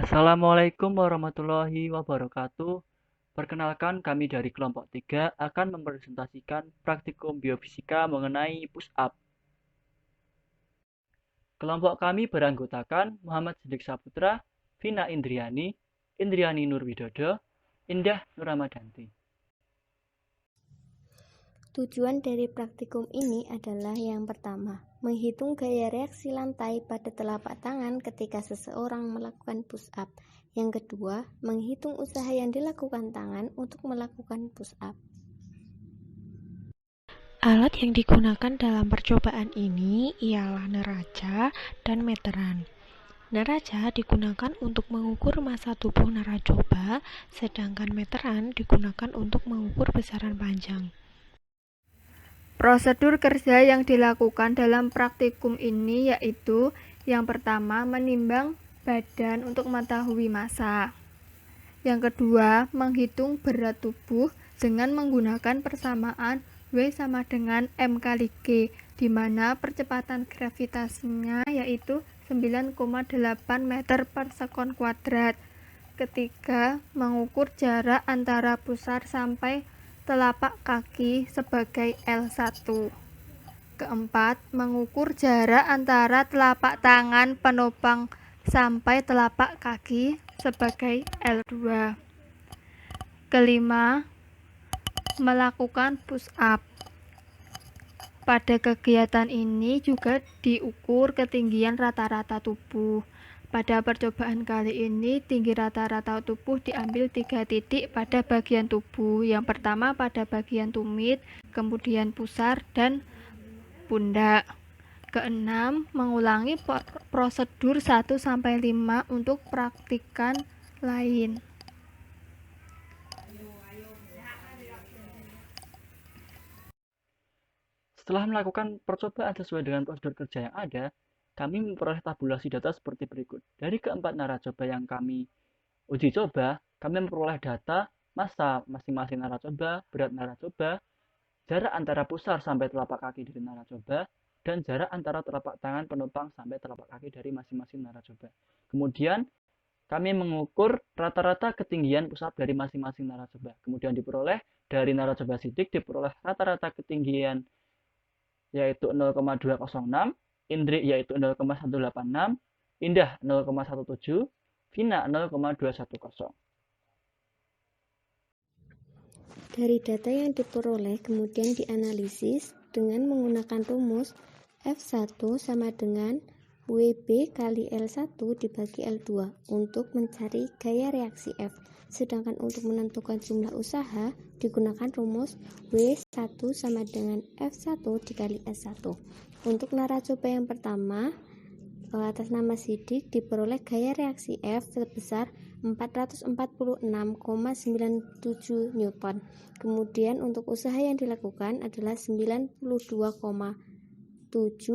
Assalamualaikum warahmatullahi wabarakatuh. Perkenalkan, kami dari kelompok 3 akan mempresentasikan praktikum biofisika mengenai push up. Kelompok kami beranggotakan Muhammad Siddiq Saputra, Vina Indriani, Indriani Nurwidodo, Indah Nuramadanti. Tujuan dari praktikum ini adalah yang pertama, menghitung gaya reaksi lantai pada telapak tangan ketika seseorang melakukan push up. Yang kedua, menghitung usaha yang dilakukan tangan untuk melakukan push up. Alat yang digunakan dalam percobaan ini ialah neraca dan meteran. Neraca digunakan untuk mengukur massa tubuh naracoba, sedangkan meteran digunakan untuk mengukur besaran panjang. Prosedur kerja yang dilakukan dalam praktikum ini yaitu yang pertama, menimbang badan untuk mengetahui massa. Yang kedua, menghitung berat tubuh dengan menggunakan persamaan W sama dengan M kali G, di mana percepatan gravitasinya yaitu 9,8 meter per sekon kuadrat. Ketiga, mengukur jarak antara pusar sampai telapak kaki sebagai L1. Keempat, mengukur jarak antara telapak tangan penopang sampai telapak kaki sebagai L2. Kelima, melakukan push up. Pada kegiatan ini juga diukur ketinggian rata-rata tubuh. Pada percobaan kali ini, tinggi rata-rata tubuh diambil 3 titik pada bagian tubuh. Yang pertama pada bagian tumit, kemudian pusar, dan pundak. Keenam, mengulangi prosedur 1-5 untuk praktikan lain. Setelah melakukan percobaan sesuai dengan prosedur kerja yang ada, kami memperoleh tabulasi data seperti berikut. Dari keempat naracoba yang kami uji coba, kami memperoleh data massa masing-masing naracoba, berat naracoba, jarak antara pusar sampai telapak kaki dari naracoba, dan jarak antara telapak tangan penopang sampai telapak kaki dari masing-masing naracoba. Kemudian, kami mengukur rata-rata ketinggian push up dari masing-masing naracoba. Kemudian diperoleh dari naracoba Siddiq diperoleh rata-rata ketinggian yaitu 0,206, Indri yaitu 0,186, Indah 0,17, Vina 0,210. Dari data yang diperoleh kemudian dianalisis dengan menggunakan rumus F1 sama dengan WB kali L1 dibagi L2 untuk mencari gaya reaksi F. Sedangkan untuk menentukan jumlah usaha digunakan rumus W1 sama dengan F1 dikali S1. Untuk naracoba yang pertama, atas nama Siddiq diperoleh gaya reaksi F sebesar 446,97 Newton. Kemudian untuk usaha yang dilakukan adalah 92,7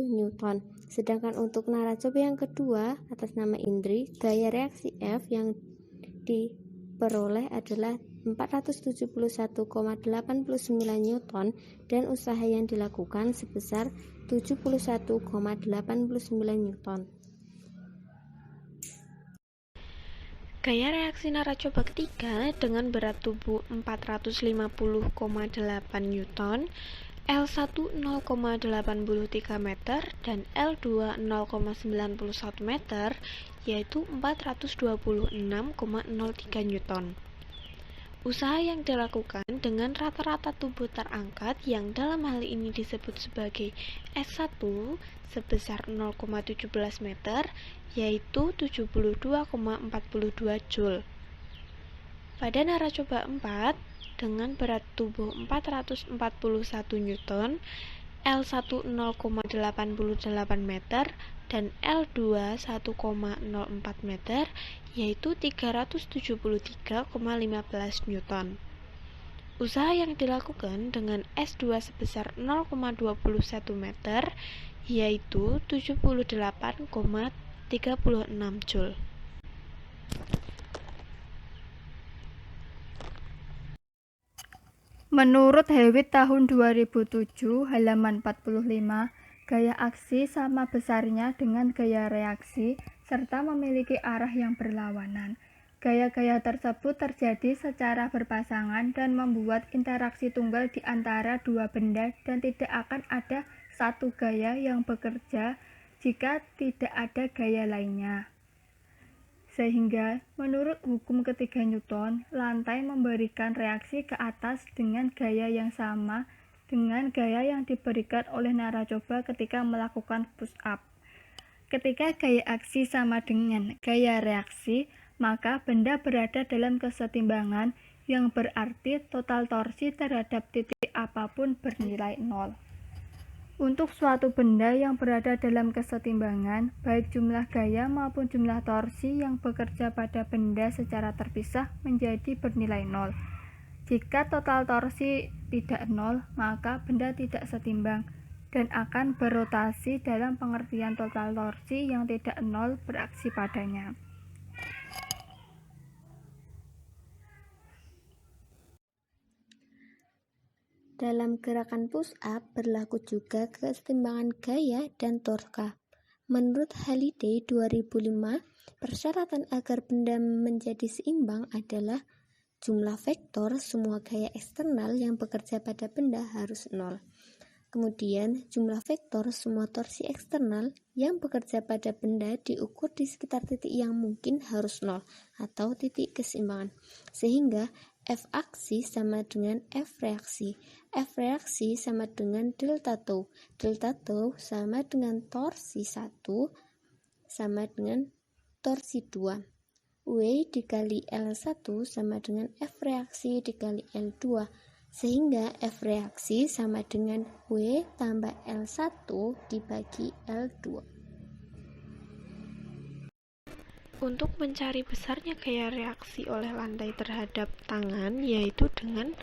Newton. Sedangkan untuk naracoba yang kedua atas nama Indri, gaya reaksi F yang diperoleh adalah 471,89 Newton dan usaha yang dilakukan sebesar 71,89 Newton. Gaya reaksi naracoba ketiga dengan berat tubuh 450,8 Newton, L1 0,83 meter dan L2 0,91 meter, yaitu 426,03 Newton. Usaha yang dilakukan dengan rata-rata tubuh terangkat yang dalam hal ini disebut sebagai S1 sebesar 0,17 meter, yaitu 72,42 Joule. Pada naracoba 4, dengan berat tubuh 441 Newton, L1 0,88 meter, dan L2 1,04 meter, yaitu 373,15 Newton. Usaha yang dilakukan dengan S2 sebesar 0,21 meter, yaitu 78,36 Joule. Menurut Hewitt tahun 2007, halaman 45, Gaya aksi sama besarnya dengan gaya reaksi, serta memiliki arah yang berlawanan. Gaya-gaya tersebut terjadi secara berpasangan dan membuat interaksi tunggal di antara dua benda dan tidak akan ada satu gaya yang bekerja jika tidak ada gaya lainnya. Sehingga, menurut hukum ketiga Newton, lantai memberikan reaksi ke atas dengan gaya yang sama dengan gaya yang diberikan oleh naracoba ketika melakukan push up. Ketika gaya aksi sama dengan gaya reaksi, maka benda berada dalam kesetimbangan yang berarti total torsi terhadap titik apapun bernilai 0. Untuk suatu benda yang berada dalam kesetimbangan, baik jumlah gaya maupun jumlah torsi yang bekerja pada benda secara terpisah menjadi bernilai 0. Jika total torsi tidak 0, maka benda tidak setimbang dan akan berotasi dalam pengertian total torsi yang tidak 0 beraksi padanya. Dalam gerakan push up berlaku juga kesetimbangan gaya dan torka. Menurut Halliday 2005, persyaratan agar benda menjadi seimbang adalah jumlah vektor semua gaya eksternal yang bekerja pada benda harus 0. Kemudian, jumlah vektor semua torsi eksternal yang bekerja pada benda diukur di sekitar titik yang mungkin harus 0 atau titik keseimbangan. Sehingga F aksi sama dengan F reaksi. F reaksi sama dengan delta tau. Delta tau sama dengan torsi 1 sama dengan torsi 2. W dikali L1 sama dengan F reaksi dikali L2. Sehingga F reaksi sama dengan W tambah L1 dibagi L2. Untuk mencari besarnya gaya reaksi oleh lantai terhadap tangan, yaitu dengan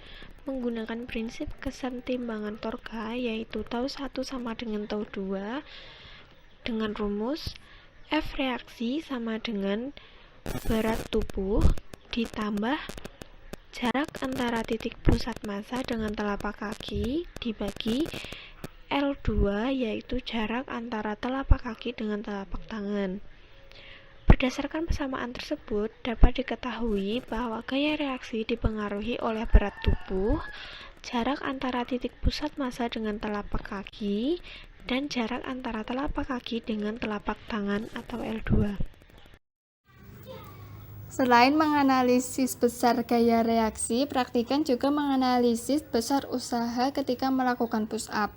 menggunakan prinsip kesetimbangan torka, yaitu tau 1 sama dengan tau 2, dengan rumus F reaksi sama dengan berat tubuh ditambah jarak antara titik pusat massa dengan telapak kaki dibagi L2, yaitu jarak antara telapak kaki dengan telapak tangan. Berdasarkan persamaan tersebut, dapat diketahui bahwa gaya reaksi dipengaruhi oleh berat tubuh, jarak antara titik pusat massa dengan telapak kaki, dan jarak antara telapak kaki dengan telapak tangan atau L2. Selain menganalisis besar gaya reaksi, praktikan juga menganalisis besar usaha ketika melakukan push up.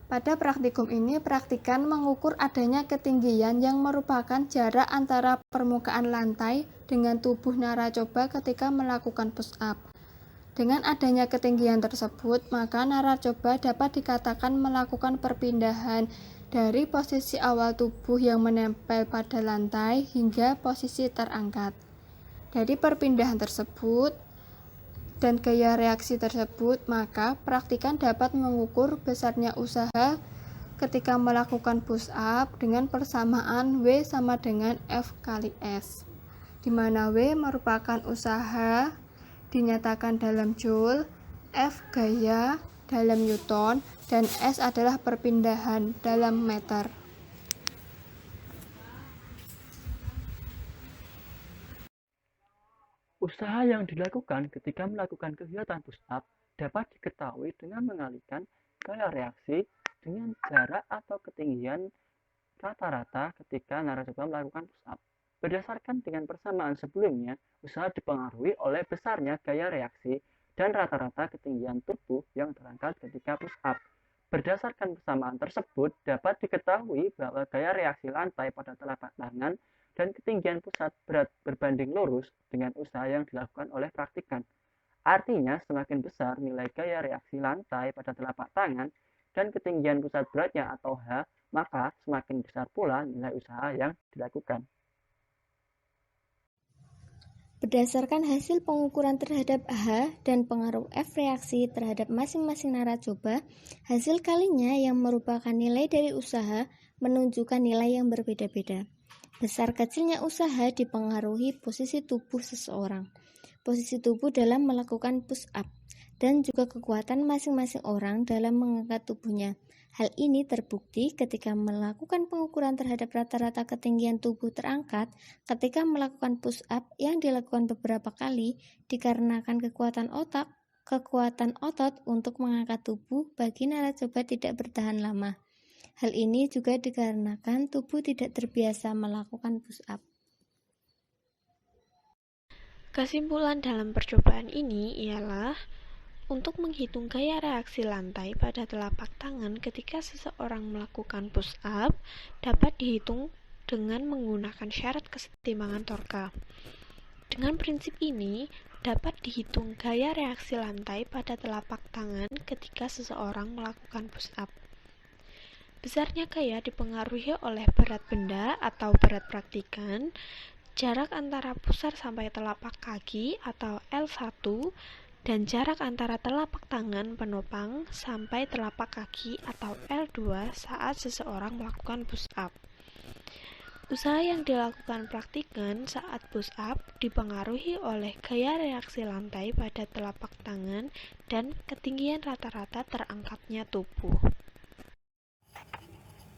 Pada praktikum ini, praktikan mengukur adanya ketinggian yang merupakan jarak antara permukaan lantai dengan tubuh naracoba ketika melakukan push up. Dengan adanya ketinggian tersebut, maka naracoba dapat dikatakan melakukan perpindahan dari posisi awal tubuh yang menempel pada lantai hingga posisi terangkat. Dari perpindahan tersebut dan gaya reaksi tersebut, maka praktikan dapat mengukur besarnya usaha ketika melakukan push up dengan persamaan W sama dengan F kali S, di mana W merupakan usaha dinyatakan dalam Joule, F gaya dalam Newton, dan S adalah perpindahan dalam meter. Usaha yang dilakukan ketika melakukan kegiatan push up dapat diketahui dengan mengalihkan gaya reaksi dengan jarak atau ketinggian rata-rata ketika naracoba melakukan push up. Berdasarkan dengan persamaan sebelumnya, usaha dipengaruhi oleh besarnya gaya reaksi dan rata-rata ketinggian tubuh yang terangkat ketika push up. Berdasarkan persamaan tersebut, dapat diketahui bahwa gaya reaksi lantai pada telapak tangan dan ketinggian pusat berat berbanding lurus dengan usaha yang dilakukan oleh praktikan. Artinya, semakin besar nilai gaya reaksi lantai pada telapak tangan dan ketinggian pusat beratnya atau H, maka semakin besar pula nilai usaha yang dilakukan. Berdasarkan hasil pengukuran terhadap H dan pengaruh F reaksi terhadap masing-masing naracoba, hasil kalinya yang merupakan nilai dari usaha menunjukkan nilai yang berbeda-beda. Besar kecilnya usaha dipengaruhi posisi tubuh seseorang, posisi tubuh dalam melakukan push up, dan juga kekuatan masing-masing orang dalam mengangkat tubuhnya. Hal ini terbukti ketika melakukan pengukuran terhadap rata-rata ketinggian tubuh terangkat ketika melakukan push up yang dilakukan beberapa kali dikarenakan kekuatan otot untuk mengangkat tubuh bagi narcoba tidak bertahan lama. Hal ini juga dikarenakan tubuh tidak terbiasa melakukan push up. Kesimpulan dalam percobaan ini ialah untuk menghitung gaya reaksi lantai pada telapak tangan ketika seseorang melakukan push up dapat dihitung dengan menggunakan syarat kesetimbangan Torka. Dengan prinsip ini, dapat dihitung gaya reaksi lantai pada telapak tangan ketika seseorang melakukan push up. Besarnya gaya dipengaruhi oleh berat benda atau berat praktikan, jarak antara pusar sampai telapak kaki atau L1, dan jarak antara telapak tangan penopang sampai telapak kaki atau L2 saat seseorang melakukan push up. Usaha yang dilakukan praktikan saat push up dipengaruhi oleh gaya reaksi lantai pada telapak tangan dan ketinggian rata-rata terangkatnya tubuh.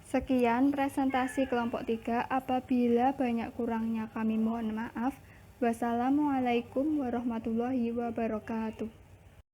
Sekian presentasi kelompok 3. Apabila banyak kurangnya kami mohon maaf. Wassalamualaikum warahmatullahi wabarakatuh.